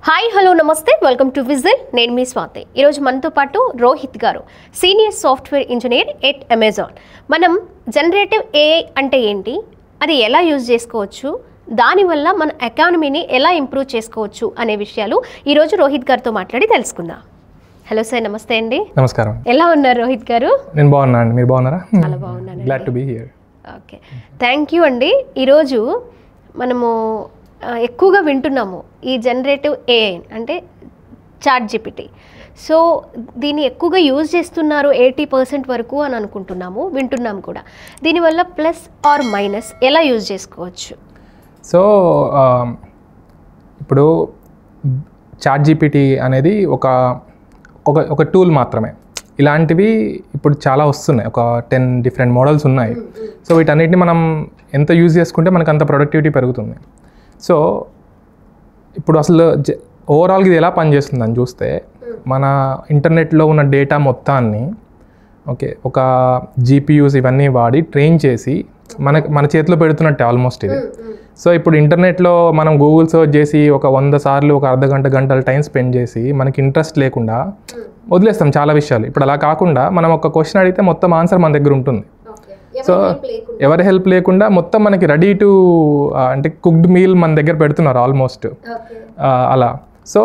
Hi hello నమస్తే welcome to whistle. నేను మీ స్వాతి. ఈరోజు మనతో పాటు రోహిత్ గారు, senior software engineer at Amazon. మనం జనరేటివ్ ఏఐ అంటే ఏంటి, అది ఎలా యూజ్ చేసుకోవచ్చు, దానివల్ల మన ఎకానమీని ఎలా ఇంప్రూవ్ చేసుకోవచ్చు అనే విషయాలు ఈరోజు రోహిత్ గారితో మాట్లాడి తెలుసుకుందాం. హలో సార్, నమస్తే అండి. నమస్కారం. ఎలా ఉన్నారు రోహిత్ గారు? నేను బాగున్నా అండి, మీరు బాగున్నారా? చాలా బాగున్నాను. Glad to be here. Okay, thank you అండి. ఈరోజు మనము ఎక్కువగా వింటున్నాము ఈ జనరేటివ్ ఏఐ అంటే చాట్ జీపీటీ. సో దీన్ని ఎక్కువగా యూజ్ చేస్తున్నారు 80% వరకు అని అనుకుంటున్నాము, వింటున్నాము కూడా. దీనివల్ల ప్లస్ ఆర్ మైనస్ ఎలా యూజ్ చేసుకోవచ్చు? సో ఇప్పుడు చాట్ జీపీటీ అనేది ఒక టూల్ మాత్రమే. ఇలాంటివి ఇప్పుడు చాలా వస్తున్నాయి, ఒక 10 డిఫరెంట్ మోడల్స్ ఉన్నాయి. సో వీటన్నిటిని మనం ఎంత యూజ్ చేసుకుంటే మనకు అంత ప్రొడక్టివిటీ పెరుగుతుంది. సో ఇప్పుడు అసలు ఓవరాల్గా ఇది ఎలా పనిచేస్తుందని చూస్తే, మన ఇంటర్నెట్లో ఉన్న డేటా మొత్తాన్ని ఒక జీపీయూస్ ఇవన్నీ వాడి ట్రైన్ చేసి మన చేతిలో పెడుతున్నట్టే ఆల్మోస్ట్ ఇది. సో ఇప్పుడు ఇంటర్నెట్లో మనం గూగుల్ సర్చ్ చేసి ఒక 100 సార్లు ఒక గంటల టైం స్పెండ్ చేసి మనకి ఇంట్రెస్ట్ లేకుండా వదిలేస్తాం చాలా విషయాలు. ఇప్పుడు అలా కాకుండా మనం ఒక క్వశ్చన్ అడిగితే మొత్తం ఆన్సర్ మన దగ్గర ఉంటుంది. సో ఎవరి హెల్ప్ లేకుండా మొత్తం మనకి రెడీ టు అంటే కుక్డ్ మీల్ మన దగ్గర పెడుతున్నారు ఆల్మోస్ట్ అలా. సో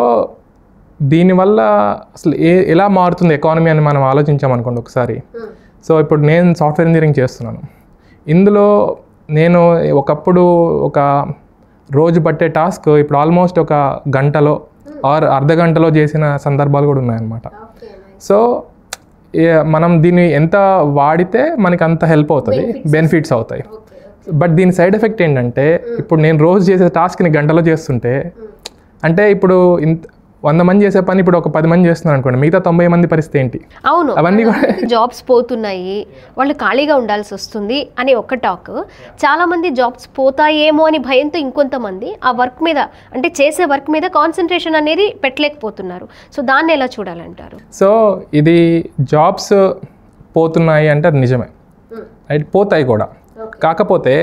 దీనివల్ల అసలు ఎలా మారుతుంది ఎకానమీ అని మనం ఆలోచించామనుకోండి ఒకసారి. సో ఇప్పుడు నేను సాఫ్ట్వేర్ ఇంజనీరింగ్ చేస్తున్నాను. ఇందులో నేను ఒకప్పుడు ఒక రోజు పట్టే టాస్క్ ఇప్పుడు ఆల్మోస్ట్ ఒక గంటలో ఆర్ అర్ధగంటలో చేసిన సందర్భాలు కూడా ఉన్నాయన్నమాట. సో మనం దీన్ని ఎంత వాడితే మనకి అంత హెల్ప్ అవుతుంది, బెనిఫిట్స్ అవుతాయి. బట్ దీని సైడ్ ఎఫెక్ట్ ఏంటంటే, ఇప్పుడు నేను రోజు చేసే టాస్క్ని గంటలో చేస్తుంటే, అంటే ఇప్పుడు 100 మంది చేసే పని ఇప్పుడు ఒక 10 మంది చేస్తున్నారు అనుకోండి, మిగతా 90 మంది పరిస్థితి ఏంటి? అవును, అవన్నీ జాబ్స్ పోతున్నాయి, వాళ్ళు ఖాళీగా ఉండాల్సి వస్తుంది అని ఒక టాక్. చాలామంది జాబ్స్ పోతాయేమో అని భయంతో ఇంకొంతమంది ఆ వర్క్ మీద, అంటే చేసే వర్క్ మీద కాన్సన్ట్రేషన్ అనేది పెట్టలేకపోతున్నారు. సో దాన్ని ఎలా చూడాలంటారు? సో ఇది జాబ్స్ పోతున్నాయి అంటే అది నిజమే, రైట్, పోతాయి కూడా. కాకపోతే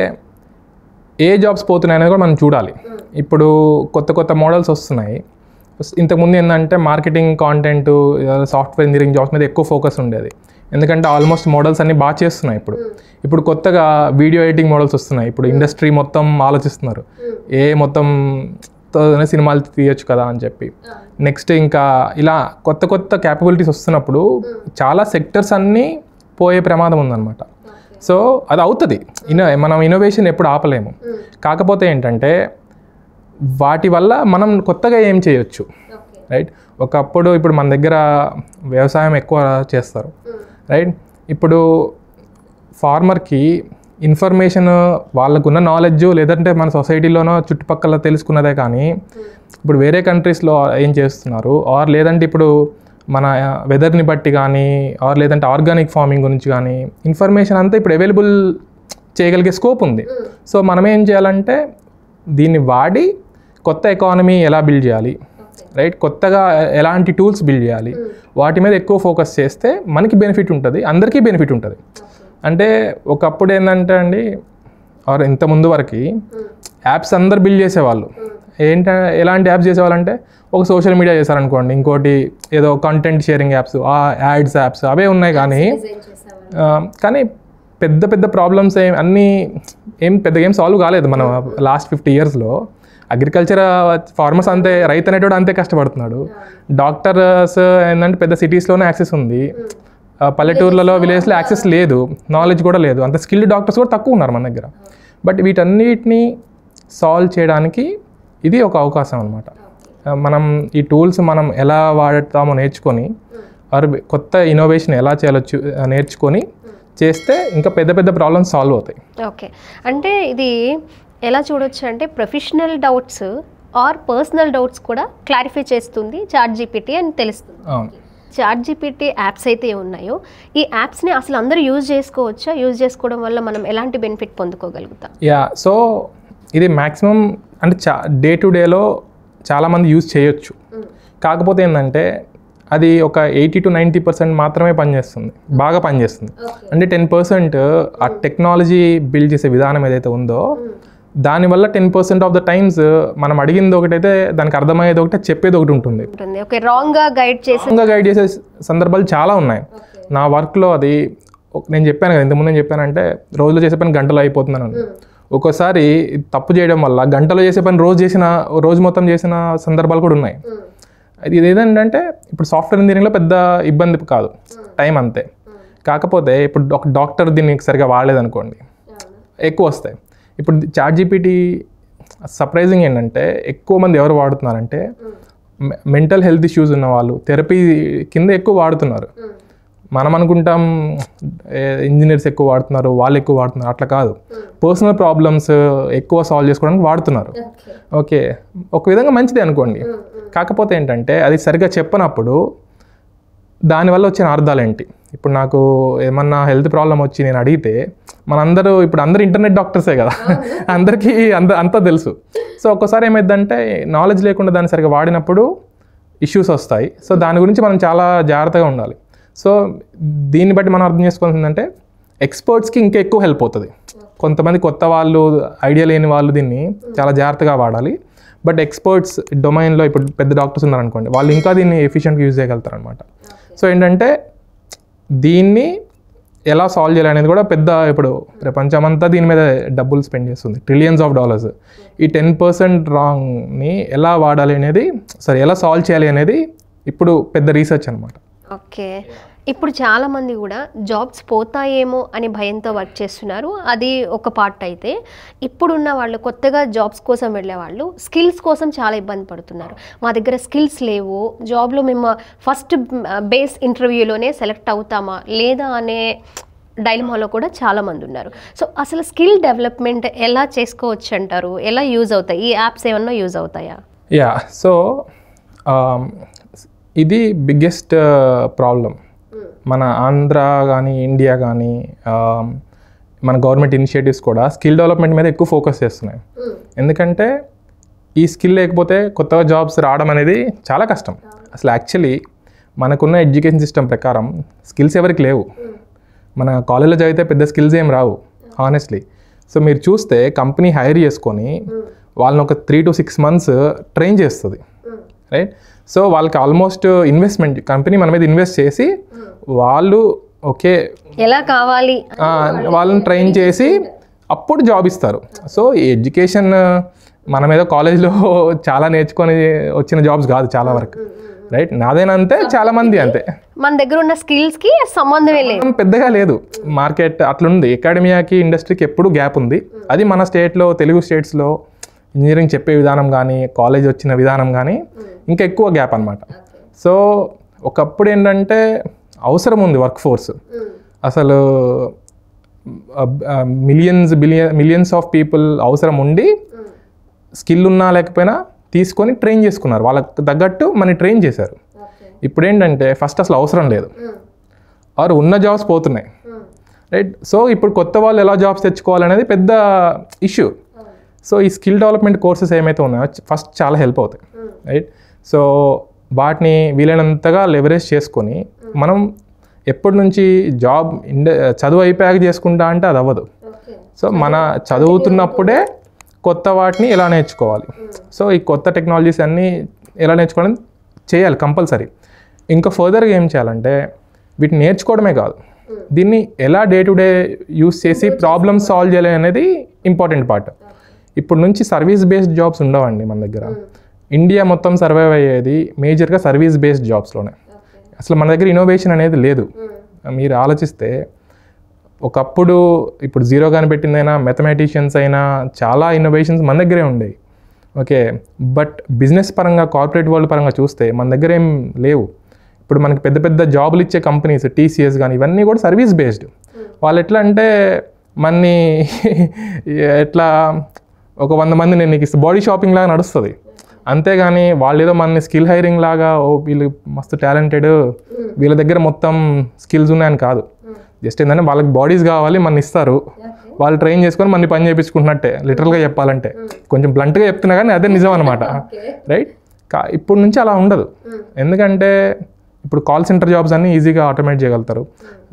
ఏ జాబ్స్ పోతున్నాయి అనేది కూడా మనం చూడాలి. ఇప్పుడు కొత్త మోడల్స్ వస్తున్నాయి. ఇంతకుముందు ఏంటంటే marketing, content, software engineering jobs మీద ఎక్కువ ఫోకస్ ఉండేది. ఎందుకంటే ఆల్మోస్ట్ మోడల్స్ అన్నీ బాగా చేస్తున్నాయి. ఇప్పుడు కొత్తగా వీడియో ఎడిటింగ్ మోడల్స్ వస్తున్నాయి. ఇప్పుడు ఇండస్ట్రీ మొత్తం ఆలోచిస్తున్నారు, మొత్తం సినిమాలు తీయచ్చు కదా అని చెప్పి. నెక్స్ట్ ఇంకా ఇలా కొత్త క్యాపబిలిటీస్ వస్తున్నప్పుడు చాలా సెక్టర్స్ అన్నీ పోయే ప్రమాదం ఉందన్నమాట. సో అది అవుతుంది, మనం ఇన్నోవేషన్ ఎప్పుడు ఆపలేము. కాకపోతే ఏంటంటే వాటి వల్ల మనం కొత్తగా ఏం చేయొచ్చు, రైట్. ఇప్పుడు మన దగ్గర వ్యవసాయం ఎక్కువ చేస్తారు, రైట్. ఇప్పుడు ఫార్మర్కి ఇన్ఫర్మేషన్ వాళ్ళకున్న నాలెడ్జ్, లేదంటే మన సొసైటీలోనో చుట్టుపక్కల తెలుసుకున్నదే కానీ ఇప్పుడు వేరే కంట్రీస్లో ఏం చేస్తున్నారు, లేదంటే ఇప్పుడు మన వెదర్ని బట్టి కానీ, లేదంటే ఆర్గానిక్ ఫార్మింగ్ గురించి కానీ ఇన్ఫర్మేషన్ అంతా ఇప్పుడు అవైలబుల్ చేయగలిగే స్కోప్ ఉంది. సో మనం ఏం చేయాలంటే దీన్ని వాడి కొత్త ఎకానమీ ఎలా బిల్డ్ చేయాలి, రైట్, కొత్తగా ఎలాంటి టూల్స్ బిల్డ్ చేయాలి, వాటి మీద ఎక్కువ ఫోకస్ చేస్తే మనకి బెనిఫిట్ ఉంటుంది, అందరికీ బెనిఫిట్ ఉంటుంది. అంటే ఒకప్పుడు ఏంటంటే అండి, ఇంత ముందు వరకు యాప్స్ అందరు బిల్డ్ చేసేవాళ్ళు. ఎలాంటి యాప్స్ చేసేవాళ్ళంటే ఒక సోషల్ మీడియా చేశారనుకోండి, ఇంకోటి ఏదో content sharing apps, ads apps అవే ఉన్నాయి. కానీ పెద్ద ప్రాబ్లమ్స్ పెద్దగా ఏం సాల్వ్ కాలేదు. మనం లాస్ట్ 50 ఇయర్స్లో అగ్రికల్చర్, ఫార్మర్స్ అంతే, రైతు అనేటోడు అంతే కష్టపడుతున్నాడు. డాక్టర్స్ ఏంటంటే పెద్ద సిటీస్లోనే యాక్సెస్ ఉంది, పల్లెటూర్లలో విలేజ్లో యాక్సెస్ లేదు, నాలెడ్జ్ కూడా లేదు, అంత స్కిల్డ్ డాక్టర్స్ కూడా తక్కువ ఉన్నారు మన దగ్గర. బట్ వీటన్నిటిని సాల్వ్ చేయడానికి ఇది ఒక అవకాశం అనమాట. మనం ఈ టూల్స్ మనం ఎలా వాడతామో నేర్చుకొని, కొత్త ఇన్నోవేషన్ ఎలా చేయాలో నేర్చుకొని చేస్తే ఇంకా పెద్ద ప్రాబ్లమ్స్ సాల్వ్ అవుతాయి. ఓకే, అంటే ఇది ఎలా చూడొచ్చు అంటే professional doubts or personal doubts కూడా క్లారిఫై చేస్తుంది చాట్ జీపీటీ అని తెలుస్తుంది. చాట్ జీపీటీ యాప్స్ అయితే ఉన్నాయో, ఈ యాప్స్ని అసలు అందరూ యూజ్ చేసుకోవచ్చా? యూజ్ చేసుకోవడం వల్ల మనం ఎలాంటి బెనిఫిట్ పొందుకోగలుగుతాం? సో ఇది మ్యాక్సిమం అంటే డే టు డేలో చాలామంది యూజ్ చేయొచ్చు. కాకపోతే ఏంటంటే అది ఒక 80 to 90% మాత్రమే పనిచేస్తుంది, బాగా పనిచేస్తుంది. అంటే 10% ఆ టెక్నాలజీ బిల్డ్ చేసే విధానం ఏదైతే ఉందో దానివల్ల 10% ఆఫ్ ద టైమ్స్ మనం అడిగింది ఒకటైతే దానికి అర్థమయ్యేది ఒకటి, చెప్పేది ఒకటి ఉంటుంది. రాంగ్గా గైడ్ చేసే సందర్భాలు చాలా ఉన్నాయి. నా వర్క్లో అది నేను చెప్పాను కదా, ఇంతకుముందు నేను చెప్పానంటే రోజులో చేసే పని గంటలో అయిపోతున్నాను. ఒక్కోసారి తప్పు చేయడం వల్ల గంటలో చేసే పని రోజు మొత్తం చేసిన సందర్భాలు కూడా ఉన్నాయి. ఇది ఏదంటే ఇప్పుడు సాఫ్ట్వేర్ ఇంజనీరింగ్లో పెద్ద ఇబ్బంది కాదు, టైం అంతే. కాకపోతే ఇప్పుడు ఒక డాక్టర్ దీన్ని సరిగా వాడలేదనుకోండి, ఎక్కువ వస్తాయి. ఇప్పుడు ChatGPT సర్ప్రైజింగ్ ఏంటంటే ఎక్కువ మంది ఎవరు వాడుతున్నారంటే మెంటల్ హెల్త్ ఇష్యూస్ ఉన్న వాళ్ళు థెరపీ కింద ఎక్కువ వాడుతున్నారు. మనం అనుకుంటాం ఇంజనీర్స్ ఎక్కువ వాడుతున్నారు, వాళ్ళు ఎక్కువ వాడుతున్నారు, అట్లా కాదు. పర్సనల్ ప్రాబ్లమ్స్ ఎక్కువ సాల్వ్ చేసుకోవడానికి వాడుతున్నారు. ఓకే, ఒక విధంగా మంచిదే అనుకోండి. కాకపోతే ఏంటంటే అది సరిగ్గా చెప్పనప్పుడు దానివల్ల వచ్చిన అర్థాలు ఏంటి? ఇప్పుడు నాకు ఏమన్నా హెల్త్ ప్రాబ్లం వచ్చి నేను అడిగితే ఇప్పుడు అందరూ ఇంటర్నెట్ డాక్టర్సే కదా, అందరికీ అంతా తెలుసు. సో ఒక్కోసారి ఏమైందంటే నాలెడ్జ్ లేకుండా దాన్ని సరిగ్గా వాడినప్పుడు ఇష్యూస్ వస్తాయి. సో దాని గురించి మనం చాలా జాగ్రత్తగా ఉండాలి. సో దీన్ని బట్టి మనం అర్థం చేసుకోవాల్సిందంటే ఎక్స్పర్ట్స్కి ఇంకా ఎక్కువ హెల్ప్ అవుతుంది. కొంతమంది కొత్త వాళ్ళు, ఐడియా లేని వాళ్ళు దీన్ని చాలా జాగ్రత్తగా వాడాలి. బట్ ఎక్స్పర్ట్స్ డొమైన్లో ఇప్పుడు పెద్ద డాక్టర్స్ ఉన్నారనుకోండి, వాళ్ళు ఇంకా దీన్ని ఎఫిషియెంట్గా యూజ్ చేయగలుగుతారు అనమాట. సో ఏంటంటే దీన్ని ఎలా సాల్వ్ చేయాలి అనేది కూడా ఇప్పుడు ప్రపంచమంతా దీని మీద డబ్బులు స్పెండ్ చేస్తుంది, $ట్రిలియన్స్. ఈ 10% రాంగ్ని ఎలా వాడాలి అనేది, ఎలా సాల్వ్ చేయాలి అనేది ఇప్పుడు పెద్ద రీసెర్చ్ అనమాట. ఓకే, ఇప్పుడు చాలామంది కూడా జాబ్స్ పోతాయేమో అని భయంతో వర్క్ చేస్తున్నారు. అది ఒక పార్ట్ అయితే, ఇప్పుడున్న వాళ్ళు కొత్తగా జాబ్స్ కోసం వెళ్ళే వాళ్ళు స్కిల్స్ కోసం చాలా ఇబ్బంది పడుతున్నారు. మా దగ్గర స్కిల్స్ లేవు, జాబ్లో మేము ఫస్ట్ బేస్ ఇంటర్వ్యూలోనే సెలెక్ట్ అవుతామా లేదా అనే డైలమాలో కూడా చాలామంది ఉన్నారు. సో అసలు స్కిల్ డెవలప్మెంట్ ఎలా చేసుకోవచ్చు అంటారు? ఎలా యూజ్ అవుతాయి ఈ యాప్స్? ఏమన్నా యూజ్ అవుతాయా? సో ఇది బిగ్గెస్ట్ ప్రాబ్లం. మన ఆంధ్ర కానీ ఇండియా కానీ మన గవర్నమెంట్ ఇనిషియేటివ్స్ కూడా స్కిల్ డెవలప్మెంట్ మీద ఎక్కువ ఫోకస్ చేస్తున్నాయి. ఎందుకంటే ఈ స్కిల్ లేకపోతే కొత్తగా జాబ్స్ రావడం అనేది చాలా కష్టం. అసలు యాక్చువల్లీ మనకున్న ఎడ్యుకేషన్ సిస్టమ్ ప్రకారం స్కిల్స్ ఎవరికి లేవు. మన కాలేజ్లో చదివితే పెద్ద స్కిల్స్ ఏం రావు హానెస్ట్లీ. సో మీరు చూస్తే కంపెనీ హైర్ చేసుకొని వాళ్ళని ఒక 3 to 6 months ట్రైన్ చేస్తుంది, రైట్? సో వాళ్ళకి ఆల్మోస్ట్ ఇన్వెస్ట్మెంట్, కంపెనీ మన మీద ఇన్వెస్ట్ చేసి వాళ్ళు ఓకే ఎలా కావాలి వాళ్ళని ట్రైన్ చేసి అప్పుడు జాబ్ ఇస్తారు. సో ఈ ఎడ్యుకేషన్ మన మీద కాలేజ్లో చాలా నేర్చుకొని వచ్చిన జాబ్స్ కాదు చాలా వరకు, రైట్? నాదేనంతే, చాలా మంది అంతే. మన దగ్గర ఉన్న స్కిల్స్కి సంబంధమే లేదు, పెద్దగా లేదు. మార్కెట్ అట్లుంది, అకాడమియాకి ఇండస్ట్రీకి ఎప్పుడు గ్యాప్ ఉంది. అది మన స్టేట్లో, తెలుగు స్టేట్స్లో ఇంజనీరింగ్ చెప్పే విధానం కానీ కాలేజ్ వచ్చిన విధానం కానీ ఇంకా ఎక్కువ గ్యాప్ అనమాట. సో ఒకప్పుడు ఏంటంటే అవసరం ఉంది వర్క్ ఫోర్స్. అసలు మిలియన్స్ ఆఫ్ పీపుల్ అవసరం ఉండి స్కిల్ ఉన్నా లేకపోయినా తీసుకొని ట్రైన్ చేసుకున్నారు, వాళ్ళకి తగ్గట్టు మన ట్రైన్ చేశారు. ఇప్పుడు ఏంటంటే ఫస్ట్ అసలు అవసరం లేదు, ఆరు ఉన్న జాబ్స్ పోతున్నాయి, రైట్? సో ఇప్పుడు కొత్త వాళ్ళు ఎలా జాబ్స్ తెచ్చుకోవాలనేది పెద్ద ఇష్యూ. సో ఈ స్కిల్ డెవలప్మెంట్ కోర్సెస్ ఏమైతే ఉన్నాయో ఫస్ట్ చాలా హెల్ప్ అవుతాయి, రైట్? సో వాటిని వీలైనంతగా లెవరేజ్ చేసుకొని మనం ఎప్పటి నుంచి చదువు అయిపోయాక చేసుకుంటా అంటే అది అవ్వదు. సో మన చదువుతున్నప్పుడే కొత్త వాటిని ఎలా నేర్చుకోవాలి, సో ఈ కొత్త టెక్నాలజీస్ అన్నీ ఎలా నేర్చుకోవడం చేయాలి కంపల్సరీ. ఇంకా ఫర్దర్గా ఏం చేయాలంటే వీటిని నేర్చుకోవడమే కాదు, దీన్ని ఎలా డే టు డే యూస్ చేసి ప్రాబ్లమ్స్ సాల్వ్ చేయాలి అనేది ఇంపార్టెంట్ పార్ట్. ఇప్పుడు నుంచి సర్వీస్ బేస్డ్ జాబ్స్ ఉండవండి మన దగ్గర. ఇండియా మొత్తం సర్వైవ్ అయ్యేది మేజర్గా సర్వీస్ బేస్డ్ జాబ్స్లోనే. అసలు మన దగ్గర ఇన్నోవేషన్ అనేది లేదు. మీరు ఆలోచిస్తే ఒకప్పుడు ఇప్పుడు జీరో కనిపెట్టిందైనా, మ్యాథమెటిషియన్స్ అయినా చాలా ఇన్నోవేషన్స్ మన దగ్గరే ఉండేవి, ఓకే? బట్ బిజినెస్ పరంగా, కార్పొరేట్ వరల్డ్ పరంగా చూస్తే మన దగ్గర ఏం లేవు. ఇప్పుడు మనకి పెద్ద పెద్ద జాబులు ఇచ్చే కంపెనీస్, TCS కానీ ఇవన్నీ కూడా సర్వీస్ బేస్డ్. వాళ్ళు ఎట్లా అంటే మన్ని ఎట్లా ఒక 100 మంది నేను నీకు బాడీ షాపింగ్ లాగా నడుస్తుంది, అంతేగాని వాళ్ళు ఏదో మన స్కిల్ హైరింగ్ లాగా వీళ్ళు మస్తు టాలెంటెడ్, వీళ్ళ దగ్గర మొత్తం స్కిల్స్ ఉన్నాయని కాదు. జస్ట్ ఏంటంటే వాళ్ళకి బాడీస్ కావాలి, మన ఇస్తారు, వాళ్ళు ట్రైన్ చేసుకొని మన పని చేయించుకుంటున్నట్టే లిటరల్గా చెప్పాలంటే. కొంచెం బ్లంట్గా చెప్తున్నా కానీ అదే నిజం అనమాట, రైట్? ఇప్పుడు నుంచి అలా ఉండదు. ఎందుకంటే ఇప్పుడు కాల్ సెంటర్ జాబ్స్ అన్నీ ఈజీగా ఆటోమేట్ చేయగలుగుతారు.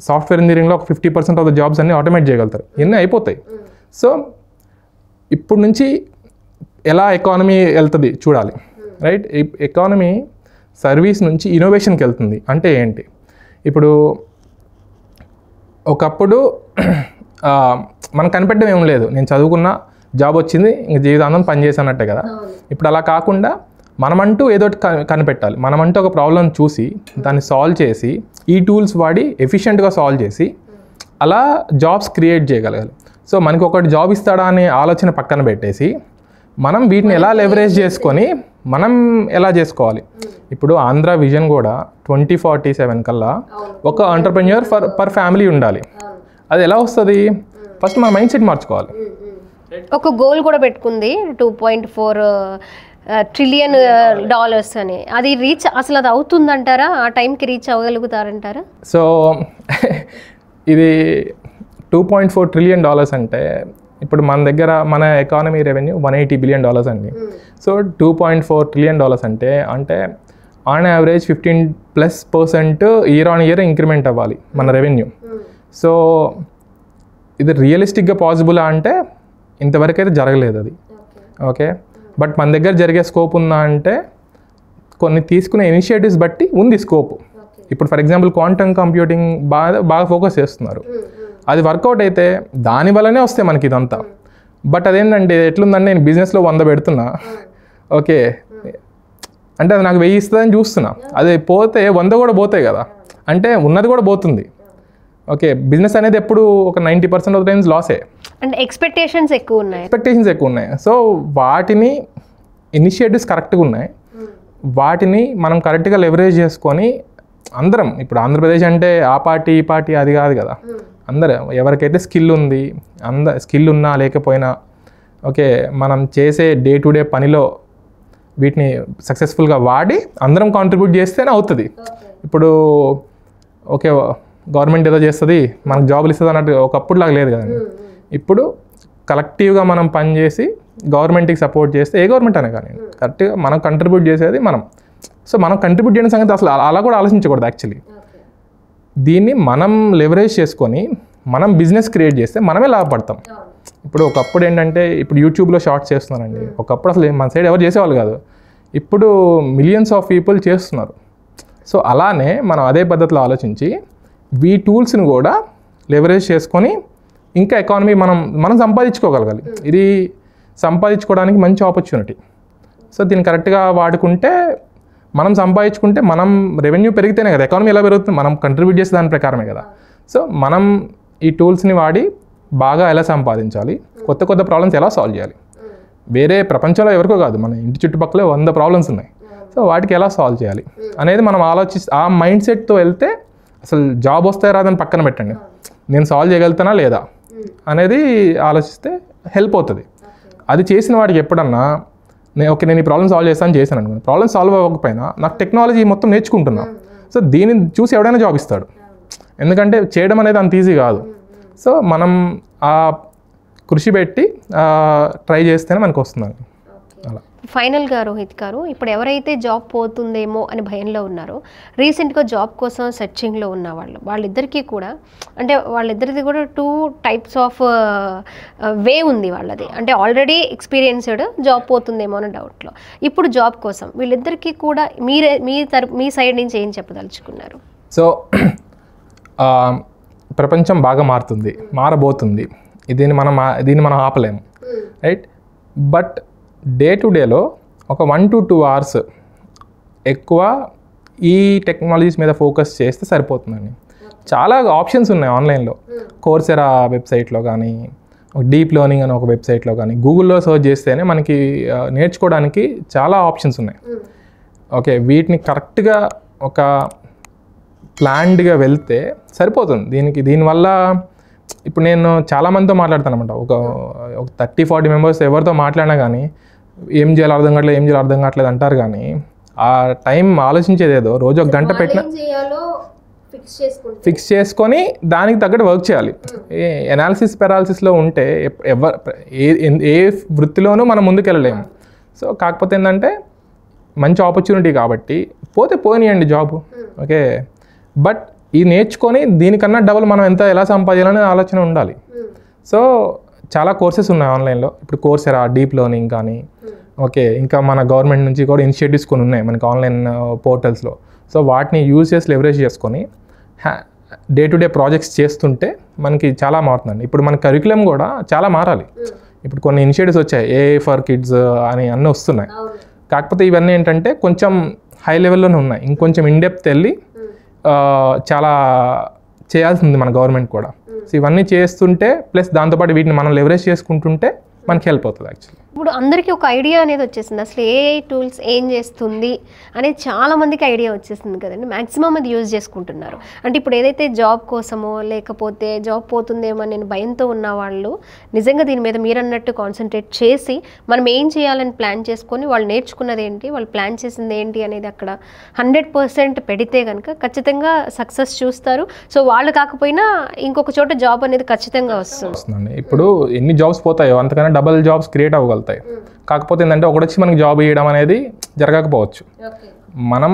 సాఫ్ట్వేర్ ఇంజనీరింగ్లో ఒక 50% ఆఫ్ ద జాబ్స్ అన్నీ ఆటోమేట్ చేయగలుగుతారు, ఇవన్నీ అయిపోతాయి. సో ఇప్పుడు నుంచి ఎలా ఎకానమీ వెళ్తుంది చూడాలి, రైట్? ఎకానమీ సర్వీస్ నుంచి ఇన్నోవేషన్కి వెళ్తుంది. అంటే ఏంటి? ఇప్పుడు ఒకప్పుడు మనం కనిపెట్టడం ఏం లేదు, నేను చదువుకున్న జాబ్ వచ్చింది ఇంక జీవితాంతం పనిచేసానట్టే కదా. ఇప్పుడు అలా కాకుండా మనమంటూ ఏదో కనిపెట్టాలి. మనమంటూ ఒక ప్రాబ్లం చూసి దాన్ని సాల్వ్ చేసి ఈ టూల్స్ వాడి ఎఫిషియెంట్గా సాల్వ్ చేసి అలా జాబ్స్ క్రియేట్ చేయగలగాలి. సో మనకి ఒకటి జాబ్ ఇస్తాడా అనే ఆలోచన పక్కన పెట్టేసి మనం వీటిని ఎలా లెవరేజ్ చేసుకొని మనం ఎలా చేసుకోవాలి. ఇప్పుడు ఆంధ్ర విజన్ కూడా 2047 కల్లా ఒక ఎంటర్‌ప్రెన్యూర్ పర్ ఫ్యామిలీ ఉండాలి. అది ఎలా వస్తుంది? ఫస్ట్ మన మైండ్ సెట్ మార్చుకోవాలి. ఒక గోల్ కూడా పెట్టుకుంది 2.4 ట్రిలియన్ డాలర్స్ అని. అది రీచ్ అసలు అది అవుతుందంటారా? ఆ టైంకి రీచ్ అవ్వగలుగుతారంటారా? సో ఇది 2.4 ట్రిలియన్ డాలర్స్ అంటే ఇప్పుడు మన దగ్గర మన ఎకానమీ రెవెన్యూ $180 బిలియన్ అండి. సో 2.4 ట్రిలియన్ డాలర్స్ అంటే on average 15+% year on year increment అవ్వాలి మన రెవెన్యూ. సో ఇది రియలిస్టిక్గా పాసిబుల్ అంటే ఇంతవరకు అయితే జరగలేదు అది. ఓకే, బట్ మన దగ్గర జరిగే స్కోప్ ఉందా అంటే కొన్ని తీసుకునే ఇనిషియేటివ్స్ బట్టి ఉంది స్కోప్. ఇప్పుడు ఫర్ ఎగ్జాంపుల్ క్వాంటమ్ కంప్యూటింగ్ బాగా ఫోకస్ చేస్తున్నారు. అది వర్కౌట్ అయితే దాని వల్లనే వస్తాయి మనకి ఇదంతా. బట్ అదేంటంటే ఎట్లుందంటే నేను బిజినెస్లో 100 పెడుతున్నా, ఓకే, అంటే అది నాకు 1000 ఇస్తుందని చూస్తున్నా. అది పోతే 100 కూడా పోతాయి కదా, అంటే ఉన్నది కూడా పోతుంది. ఓకే, బిజినెస్ అనేది ఎప్పుడు ఒక 90% ఆఫ్ టైమ్స్ లాసే. అంటే ఎక్స్పెక్టేషన్స్ ఎక్కువ ఉన్నాయి. సో వాటిని ఇనిషియేటివ్స్ కరెక్ట్గా ఉన్నాయి, వాటిని మనం కరెక్ట్గా లెవరేజ్ చేసుకొని అందరం, ఇప్పుడు ఆంధ్రప్రదేశ్ అంటే ఆ పార్టీ ఈ పార్టీ అది కాదు కదా, అందరూ ఎవరికైతే స్కిల్ ఉంది, స్కిల్ ఉన్నా లేకపోయినా ఓకే, మనం చేసే డే టు డే పనిలో వీటిని సక్సెస్ఫుల్గా వాడి అందరం కాంట్రిబ్యూట్ చేస్తేనే అవుతుంది. ఇప్పుడు ఓకే గవర్నమెంట్ ఏదో చేస్తుంది మనకు జాబులు ఇస్తుంది అన్నట్టు ఒకప్పుడు లాగా లేదు కదండి. ఇప్పుడు కలెక్టివ్గా మనం పనిచేసి గవర్నమెంట్కి సపోర్ట్ చేస్తే, ఏ గవర్నమెంట్ అనే కానీ కరెక్ట్గా మనం కంట్రిబ్యూట్ చేసేది మనం. సో మనం కంట్రిబ్యూట్ చేయడం సంగతి అసలు అలా కూడా ఆలోచించకూడదు యాక్చువల్లీ. దీన్ని మనం లెవరేజ్ చేసుకొని మనం బిజినెస్ క్రియేట్ చేస్తే మనమే లాభపడతాం. ఇప్పుడు ఒకప్పుడు ఏంటంటే ఇప్పుడు యూట్యూబ్లో షార్ట్స్ చేస్తున్నారండి, ఒకప్పుడు అసలు మన సైడ్ ఎవరు చేసేవాళ్ళు కాదు, ఇప్పుడు మిలియన్స్ ఆఫ్ పీపుల్ చేస్తున్నారు. సో అలానే మనం అదే పద్ధతిలో ఆలోచించి ఈ టూల్స్ని కూడా లెవరేజ్ చేసుకొని ఇంకా ఎకానమీ మనం సంపాదించుకోగలగాలి. ఇది సంపాదించుకోవడానికి మంచి ఆపర్చునిటీ. సో దీన్ని కరెక్ట్గా వాడుకుంటే, మనం సంపాదించుకుంటే మనం రెవెన్యూ పెరిగితేనే కదా ఎకానమీ ఎలా పెరుగుతుంది, మనం కంట్రిబ్యూట్ చేసే దాని ప్రకారమే కదా. సో మనం ఈ టూల్స్ని వాడి బాగా ఎలా సంపాదించాలి, కొత్త కొత్త ప్రాబ్లమ్స్ ఎలా సాల్వ్ చేయాలి, వేరే ప్రపంచంలో ఎవరికో కాదు మన ఇంటి చుట్టుపక్కల 100 ప్రాబ్లమ్స్ ఉన్నాయి. సో వాటికి ఎలా సాల్వ్ చేయాలి అనేది మనం ఆ మైండ్ సెట్తో వెళ్తే అసలు జాబ్ వస్తే రాదని పక్కన పెట్టండి, నేను సాల్వ్ చేయగలుగుతానా లేదా అనేది ఆలోచిస్తే హెల్ప్ అవుతుంది. అది చేసిన వాడికి ఎప్పుడన్నా నేను ఈ ప్రాబ్లమ్ సాల్వ్ చేశాను అనుకో, ప్రాబ్లమ్ సాల్వ్ అవ్వకపోయినా నాకు టెక్నాలజీ మొత్తం నేర్చుకుంటున్నా. సో దీన్ని చూసి ఎవడైనా జాబ్ ఇస్తాడు, ఎందుకంటే చేయడం అనేది అంత ఈజీ కాదు. సో మనం ఆ కృషి పెట్టి ట్రై చేస్తేనే మనకు వస్తుందండి. అలా ఫైనల్గా రోహిత్ గారు, ఇప్పుడు ఎవరైతే జాబ్ పోతుందేమో అని భయంలో ఉన్నారో, రీసెంట్గా జాబ్ కోసం సెర్చింగ్లో ఉన్న వాళ్ళిద్దరికీ కూడా, అంటే వాళ్ళిద్దరిది కూడా 2 టైప్స్ ఆఫ్ వే ఉంది వాళ్ళది. అంటే ఆల్రెడీ ఎక్స్పీరియన్స్డ్ జాబ్ పోతుందేమో అనే డౌట్లో, ఇప్పుడు జాబ్ కోసం వీళ్ళిద్దరికీ కూడా మీ సైడ్ నుంచి ఏం చెప్పదలుచుకున్నారు? సో ప్రపంచం బాగా మారబోతుంది, దీన్ని మనం ఆపలేము, రైట్? బట్ డే టు డేలో ఒక 1 to 2 hours ఎక్కువ ఈ టెక్నాలజీస్ మీద ఫోకస్ చేస్తే సరిపోతుందండి. చాలా ఆప్షన్స్ ఉన్నాయి ఆన్లైన్లో, కోర్సెరా వెబ్సైట్లో కానీ, డీప్ లెర్నింగ్ అని ఒక వెబ్సైట్లో కానీ, గూగుల్లో సర్చ్ చేస్తేనే మనకి నేర్చుకోవడానికి చాలా ఆప్షన్స్ ఉన్నాయి. ఓకే, వీటిని కరెక్ట్గా ఒక ప్లాన్డ్గా వెళ్తే సరిపోతుంది. దీనివల్ల ఇప్పుడు నేను చాలామందితో మాట్లాడతాను అనమాట, ఒక 30-40 మెంబర్స్ ఎవరితో మాట్లాడినా కానీ ఏం చేయాలో అర్థం కావట్లేదు అంటారు. కానీ ఆ టైం ఆలోచించేదేదో రోజు 1 గంట పెట్టిన ఫిక్స్ చేసుకొని దానికి తగ్గట్టు వర్క్ చేయాలి. ఎనాలిసిస్ పెరాలిసిస్లో ఉంటే ఏ వృత్తిలోనూ మనం ముందుకు వెళ్ళలేము. సో కాకపోతే ఏంటంటే మంచి ఆపర్చునిటీ కాబట్టి పోతే పోనీయండి జాబ్, ఓకే, బట్ ఇది నేర్చుకొని దీనికన్నా డబుల్ మనం ఎలా సంపాదించాలనే ఆలోచన ఉండాలి. సో చాలా కోర్సెస్ ఉన్నాయి ఆన్లైన్లో. ఇప్పుడు కోర్సెరా, డీప్ లెర్నింగ్ కానీ, ఓకే, ఇంకా మన గవర్నమెంట్ నుంచి కూడా ఇనిషియేటివ్స్ కొన్ని ఉన్నాయి మనకి ఆన్లైన్ పోర్టల్స్లో. సో వాటిని యూజ్ చేసి లెవరేజ్ చేసుకొని డే టు డే ప్రాజెక్ట్స్ చేస్తుంటే మనకి చాలా మారుతుందండి. ఇప్పుడు మన కరికులం కూడా చాలా మారాలి. ఇప్పుడు కొన్ని ఇనిషియేటివ్స్ వచ్చాయి, ఏఐ ఫర్ కిడ్స్ అని అన్నీ వస్తున్నాయి. కాకపోతే ఇవన్నీ ఏంటంటే కొంచెం హై లెవెల్లోనే ఉన్నాయి. ఇంకొంచెం ఇన్డెప్త్ వెళ్ళి చాలా చేయాల్సింది మన గవర్నమెంట్ కూడా. సో ఇవన్నీ చేస్తుంటే ప్లస్ దాంతోపాటు వీటిని మనం లెవరేజ్ చేసుకుంటుంటే మనకి హెల్ప్ అవుతుంది యాక్చువల్లీ. ఇప్పుడు అందరికీ ఒక ఐడియా అనేది వచ్చేసింది, అసలు ఏఐ టూల్స్ ఏం చేస్తుంది అనేది చాలా మందికి ఐడియా వచ్చేసింది కదండి. మ్యాక్సిమం అది యూజ్ చేసుకుంటున్నారు. అంటే ఇప్పుడు ఏదైతే జాబ్ కోసమో లేకపోతే జాబ్ పోతుందేమో నేను భయంతో ఉన్న వాళ్ళు నిజంగా దీని మీద మీరు అన్నట్టు కాన్సన్ట్రేట్ చేసి మనం ఏం చేయాలని ప్లాన్ చేసుకొని వాళ్ళు నేర్చుకున్నది ఏంటి, వాళ్ళు ప్లాన్ చేసింది ఏంటి అనేది అక్కడ 100% పెడితే కనుక ఖచ్చితంగా సక్సెస్ చూస్తారు. సో వాళ్ళు కాకపోయినా ఇంకొక చోట జాబ్ అనేది ఖచ్చితంగా వస్తుంది. ఇప్పుడు ఎన్ని జాబ్స్ పోతాయో అంతకన్నా డబల్ జాబ్స్ క్రియేట్ అవ్వగలుగుతాయి. కాకపోతే ఏంటంటే ఒకటొచ్చి మనకి జాబ్ ఇవ్వడం అనేది జరగకపోవచ్చు. మనం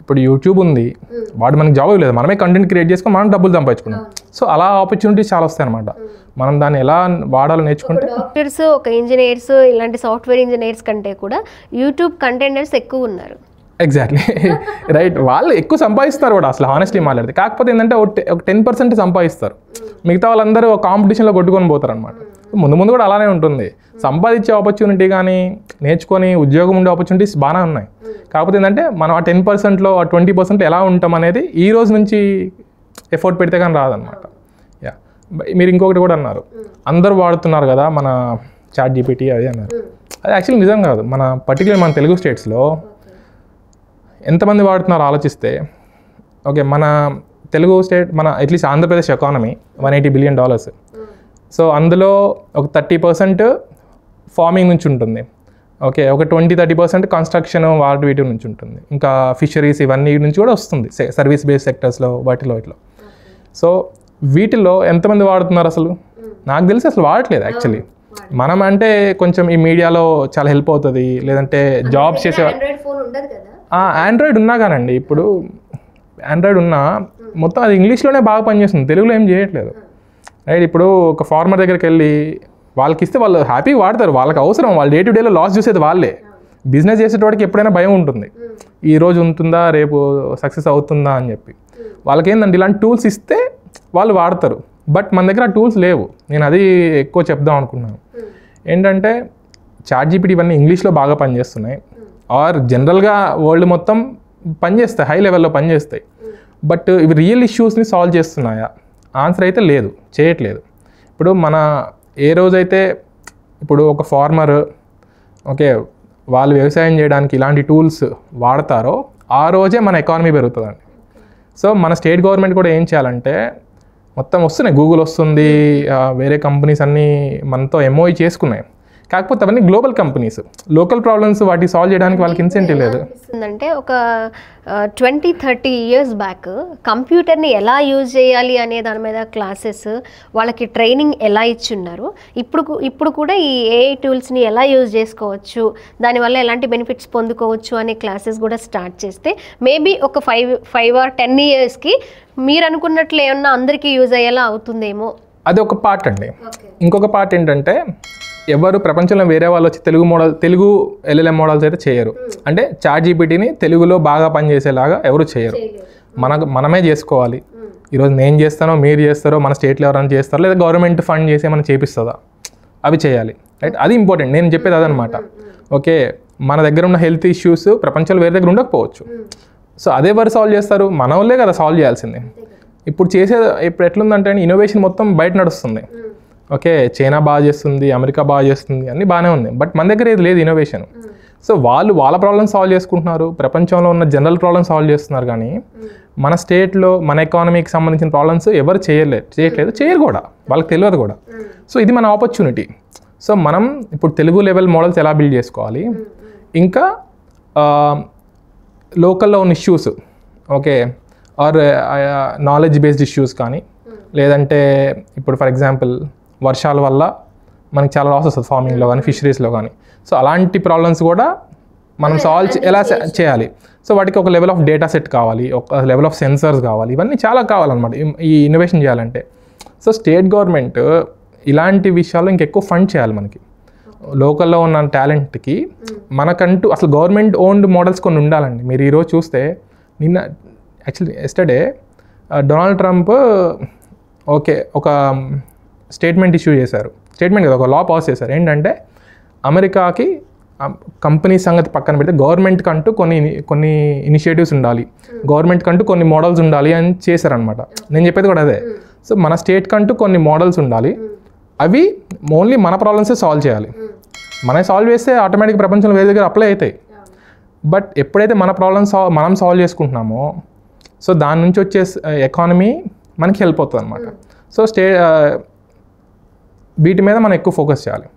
ఇప్పుడు యూట్యూబ్ ఉంది, వాడు మనకి జాబ్ ఇవ్వలేదు, మనమే కంటెంట్ క్రియేట్ చేసుకొని మనం డబ్బులు సంపాదించుకున్నాం. సో అలా ఆపర్చునిటీస్ చాలా వస్తాయి అనమాట. మనం దాన్ని ఎలా వాడాలో నేర్చుకుంటే డాక్టర్స్, ఒక ఇంజనీర్స్, ఇలాంటి సాఫ్ట్వేర్ ఇంజనీర్స్ కంటే కూడా యూట్యూబ్ కంటెంటర్స్ ఎక్కువ ఉన్నారు. Exactly right. వాళ్ళు ఎక్కువ సంపాదిస్తారు కూడా అసలు హానెస్ట్లీ మాట్లాడితే. కాకపోతే ఏంటంటే ఒక 10% సంపాదిస్తారు, మిగతా వాళ్ళందరూ కాంపిటీషన్లో కొట్టుకొని పోతారు అనమాట. ముందు ముందు కూడా అలానే ఉంటుంది. సంపాదించే ఆపర్చునిటీ కానీ నేర్చుకొని ఉద్యోగం ఉండే ఆపర్చునిటీస్ బాగానే ఉన్నాయి. కాకపోతే ఏంటంటే మనం ఆ 10%లో ఆ 20% ఎలా ఉంటాం అనేది ఈ రోజు నుంచి ఎఫర్ట్ పెడితే కానీ రాదనమాట. యా, మీరు ఇంకొకటి కూడా అన్నారు, అందరూ వాడుతున్నారు కదా మన చాట్ జీపీటీ అది అన్నారు. అది యాక్చువల్లీ నిజం కాదు. మన పర్టికులర్ మన తెలుగు స్టేట్స్లో ఎంతమంది వాడుతున్నారో ఆలోచిస్తే, ఓకే, మన తెలుగు స్టేట్, మన at least Andhra Pradesh economy $180 billion. So అందులో ఒక 30% ఫార్మింగ్ నుంచి ఉంటుంది, ఓకే, ఒక 20-30% కన్స్ట్రక్షన్ వీటి నుంచి ఉంటుంది, ఇంకా ఫిషరీస్ ఇవన్నీ నుంచి కూడా వస్తుంది, సర్వీస్ బేస్డ్ సెక్టర్స్లో వాటిలో. సో వీటిలో ఎంతమంది వాడుతున్నారు అసలు? నాకు తెలిసి అసలు వాడట్లేదు యాక్చువల్లీ. మనం అంటే కొంచెం ఈ మీడియాలో చాలా హెల్ప్ అవుతుంది, లేదంటే జాబ్స్ చేసే ఆండ్రాయిడ్ ఉన్నా కానండి. ఇప్పుడు ఆండ్రాయిడ్ ఉన్నా మొత్తం అది ఇంగ్లీష్లోనే బాగా పనిచేస్తుంది, తెలుగులో ఏం చేయట్లేదు, రైట్? ఇప్పుడు ఒక ఫార్మర్ దగ్గరికి వెళ్ళి వాళ్ళకి ఇస్తే వాళ్ళు హ్యాపీగా వాడతారు, వాళ్ళకి అవసరం, వాళ్ళు డే టు డేలో లాస్ చూసేది వాళ్ళే. బిజినెస్ చేసేటోడికి ఎప్పుడైనా భయం ఉంటుంది, ఈ రోజు ఉంటుందా రేపు సక్సెస్ అవుతుందా అని చెప్పి. వాళ్ళకి ఏంటంటే ఇలాంటి టూల్స్ ఇస్తే వాళ్ళు వాడతారు. బట్ మన దగ్గర ఆ టూల్స్ లేవు. నేను అది ఎక్కువ చెప్దాం అనుకున్నాను. ఏంటంటే చాట్ జీపీటీ ఇవన్నీ ఇంగ్లీష్లో బాగా పనిచేస్తున్నాయి, ఆర్ జనరల్గా వరల్డ్ మొత్తం పనిచేస్తాయి, హై లెవెల్లో పనిచేస్తాయి. బట్ ఇవి రియల్ ఇష్యూస్ని సాల్వ్ చేస్తున్నాయా? ఆన్సర్ అయితే లేదు, చేయట్లేదు. ఇప్పుడు మన ఏ రోజైతే ఇప్పుడు ఒక ఫార్మర్, ఓకే, వాళ్ళు వ్యవసాయం చేయడానికి ఇలాంటి టూల్స్ వాడతారో ఆ రోజే మన ఎకానమీ పెరుగుతుందండి. సో మన స్టేట్ గవర్నమెంట్ కూడా ఏం చేయాలంటే, మొత్తం వస్తున్నాయి, గూగుల్ వస్తుంది, వేరే కంపెనీస్ అన్నీ మనతో ఎంఓఈ చేసుకున్నాయి. కాకపోతే అవన్నీ గ్లోబల్ కంపెనీస్, లోకల్ ప్రాబ్లమ్స్ వాటికి సాల్వ్ చేయడానికి వాళ్ళకి ఇన్సెంటివ్ లేదు. అంటే ఒక 20-30 years బ్యాక్ కంప్యూటర్ని ఎలా యూజ్ చేయాలి అనే దాని మీద క్లాసెస్, వాళ్ళకి ట్రైనింగ్ ఎలా ఇచ్చున్నారు, ఇప్పుడు కూడా ఈ ఏఐ టూల్స్ని ఎలా యూజ్ చేసుకోవచ్చు, దానివల్ల ఎలాంటి బెనిఫిట్స్ పొందుకోవచ్చు అనే క్లాసెస్ కూడా స్టార్ట్ చేస్తే మేబీ ఒక 5 or 10 yearsకి మీరు అనుకున్నట్లు ఏమన్నా అందరికీ యూజ్ అయ్యేలా అవుతుందేమో. అది ఒక పార్ట్ అండి. ఇంకొక పార్ట్ ఏంటంటే, ఎవరు ప్రపంచంలో వేరే వాళ్ళు వచ్చి తెలుగు LLM మోడల్స్ అయితే చేయరు. అంటే చాట్ జీపీటీని తెలుగులో బాగా పనిచేసేలాగా ఎవరు చేయరు. మనమే చేసుకోవాలి. ఈరోజు నేను చేస్తానో, మీరు చేస్తారో, మన స్టేట్లో ఎవరైనా చేస్తారో, లేదా గవర్నమెంట్ ఫండ్ చేసి ఏమైనా చేపిస్తుందా, అవి చేయాలి, రైట్? అది ఇంపార్టెంట్. నేను చెప్పేది అదనమాట. ఓకే, మన దగ్గర ఉన్న హెల్త్ ఇష్యూస్ ప్రపంచంలో వేరే దగ్గర ఉండకపోవచ్చు. సో అదే ఎవరు సాల్వ్ చేస్తారు? మన వాళ్ళే కదా సాల్వ్ చేయాల్సింది. ఇప్పుడు ఎట్లుందంటే ఇన్నోవేషన్ మొత్తం బయట నడుస్తుంది. ఓకే, చైనా బాగా చేస్తుంది, అమెరికా బాగా చేస్తుంది, అన్నీ బాగానే ఉంది. బట్ మన దగ్గర ఏది లేదు ఇన్నోవేషన్. సో వాళ్ళ ప్రాబ్లమ్స్ సాల్వ్ చేసుకుంటున్నారు, ప్రపంచంలో ఉన్న జనరల్ ప్రాబ్లమ్స్ సాల్వ్ చేస్తున్నారు. కానీ మన స్టేట్లో మన ఎకానమీకి సంబంధించిన ప్రాబ్లమ్స్ ఎవరు చేయట్లేదు, చేయరు కూడా, వాళ్ళకి తెలియదు కూడా. సో ఇది మన ఆపర్చునిటీ. సో మనం ఇప్పుడు తెలుగు లెవెల్ మోడల్స్ ఎలా బిల్డ్ చేసుకోవాలి, ఇంకా లోకల్లో ఉన్న issues, okay, or knowledge based issues కానీ, లేదంటే ఇప్పుడు ఫర్ ఎగ్జాంపుల్ వర్షాల వల్ల మనకి చాలా లాస్ వస్తుంది ఫార్మింగ్లో కానీ, ఫిషరీస్లో కానీ. సో అలాంటి ప్రాబ్లమ్స్ కూడా మనం సాల్వ్ ఎలా చేయాలి. సో వాటికి ఒక లెవెల్ ఆఫ్ డేటా సెట్ కావాలి, ఒక లెవెల్ ఆఫ్ సెన్సర్స్ కావాలి, ఇవన్నీ చాలా కావాలన్నమాట ఈ ఇన్నోవేషన్ చేయాలంటే. సో స్టేట్ గవర్నమెంట్ ఇలాంటి విషయాల్లో ఇంకెక్కువ ఫండ్ చేయాలి మనకి. లోకల్లో ఉన్న టాలెంట్కి మనకంటూ అసలు గవర్నమెంట్ ఓన్డ్ మోడల్స్ కొన్ని ఉండాలండి. మీరు ఈరోజు చూస్తే నిన్న యాక్చువల్లీ ఎస్టర్డే డొనాల్డ్ ట్రంప్ ఒక స్టేట్మెంట్ ఇష్యూ చేశారు. స్టేట్మెంట్ కదా, ఒక లా పాస్ చేశారు. ఏంటంటే అమెరికాకి కంపెనీ సంగతి పక్కన పెడితే గవర్నమెంట్కి అంటూ కొన్ని ఇనిషియేటివ్స్ ఉండాలి, గవర్నమెంట్కి అంటూ కొన్ని మోడల్స్ ఉండాలి అని చేశారనమాట. నేను చెప్పేది కూడా అదే. సో మన స్టేట్కి అంటూ కొన్ని మోడల్స్ ఉండాలి, అవి ఓన్లీ మన ప్రాబ్లమ్సే సాల్వ్ చేయాలి. మనం సాల్వ్ చేస్తే ఆటోమేటిక్ ప్రపంచంలో వేరే దగ్గర అప్లై అవుతాయి. బట్ ఎప్పుడైతే మన ప్రాబ్లమ్స్ మనం సాల్వ్ చేసుకుంటున్నామో సో దాని నుంచి వచ్చే ఎకానమీ మనకి హెల్ప్ అవుతుంది అనమాట. సో వీటి మీద మనం ఎక్కువ ఫోకస్ చేయాలి.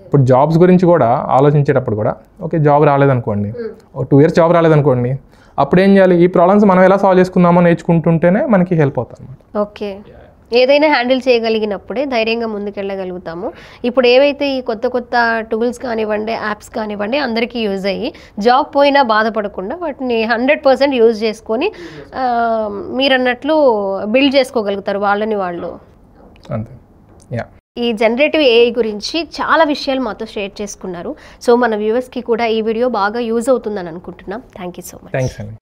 ఇప్పుడు జాబ్స్ గురించి కూడా ఆలోచించేటప్పుడు కూడా ఓకే జాబ్ రాలేదనుకోండి, 2 years జాబ్ రాలేదనుకోండి, అప్పుడు ఏం చేయాలి? ఈ ప్రాబ్లమ్స్ మనం ఎలా సాల్వ్ చేసుకుందామో నేర్చుకుంటుంటేనే మనకి హెల్ప్ అవుతుంది అనమాట. ఓకే, ఏదైనా హ్యాండిల్ చేయగలిగినప్పుడే ధైర్యంగా ముందుకెళ్ళగలుగుతాము. ఇప్పుడు ఏవైతే ఈ కొత్త టూల్స్ కానివ్వండి, యాప్స్ కానివ్వండి, అందరికీ యూజ్ అయ్యి జాబ్ పోయినా బాధపడకుండా వాటిని 100% యూజ్ చేసుకొని మీరన్నట్లు బిల్డ్ చేసుకోగలుగుతారు వాళ్ళని వాళ్ళు. అంతే. యా, ఈ జనరేటివ్ ఏఐ గురించి చాలా విషయాలు మాతో షేర్ చేసుకున్నారు. సో మన వ్యూవర్స్కి కూడా ఈ వీడియో బాగా యూజ్ అవుతుందని అనుకుంటున్నాం. Thank you so much. Thanks అండి.